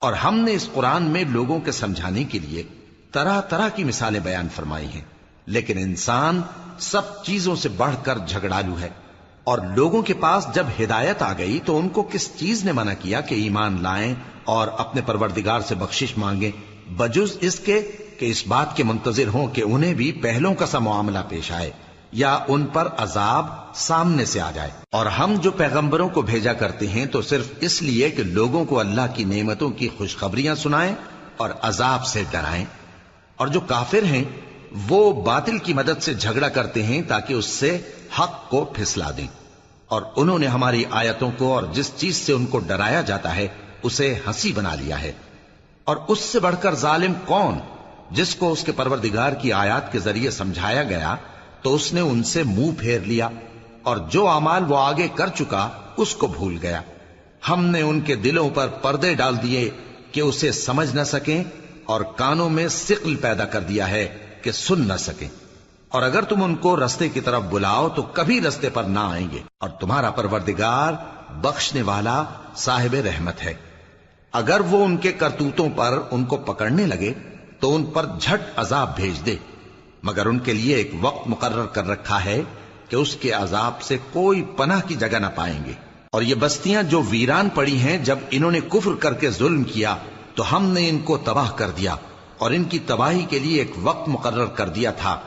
اور ہم نے اس قرآن میں لوگوں کے سمجھانے کے لیے طرح طرح کی مثالیں بیان فرمائی ہیں، لیکن انسان سب چیزوں سے بڑھ کر جھگڑالو ہے۔ اور لوگوں کے پاس جب ہدایت آ گئی تو ان کو کس چیز نے منع کیا کہ ایمان لائیں اور اپنے پروردگار سے بخشش مانگیں، بجز اس کے کہ اس بات کے منتظر ہوں کہ انہیں بھی پہلوں کا سا معاملہ پیش آئے یا ان پر عذاب سامنے سے آ جائے۔ اور ہم جو پیغمبروں کو بھیجا کرتے ہیں تو صرف اس لیے کہ لوگوں کو اللہ کی نعمتوں کی خوشخبریاں سنائیں اور عذاب سے ڈرائیں۔ اور جو کافر ہیں وہ باطل کی مدد سے جھگڑا کرتے ہیں تاکہ اس سے حق کو پھسلا دیں، اور انہوں نے ہماری آیتوں کو اور جس چیز سے ان کو ڈرایا جاتا ہے اسے ہنسی بنا لیا ہے۔ اور اس سے بڑھ کر ظالم کون، جس کو اس کے پروردگار کی آیات کے ذریعے سمجھایا گیا تو اس نے ان سے منہ پھیر لیا، اور جو اعمال وہ آگے کر چکا اس کو بھول گیا۔ ہم نے ان کے دلوں پر پردے ڈال دیے کہ اسے سمجھ نہ سکیں، اور کانوں میں ثقل پیدا کر دیا ہے کہ سن نہ سکیں۔ اور اگر تم ان کو رستے کی طرف بلاؤ تو کبھی رستے پر نہ آئیں گے، اور تمہارا پروردگار بخشنے والا صاحب رحمت ہے۔ اگر وہ ان کے کرتوتوں پر ان کو پکڑنے لگے تو ان پر جھٹ عذاب بھیج دے، مگر ان کے لیے ایک وقت مقرر کر رکھا ہے کہ اس کے عذاب سے کوئی پناہ کی جگہ نہ پائیں گے۔ اور یہ بستیاں جو ویران پڑی ہیں، جب انہوں نے کفر کر کے ظلم کیا تو ہم نے ان کو تباہ کر دیا، اور ان کی تباہی کے لیے ایک وقت مقرر کر دیا تھا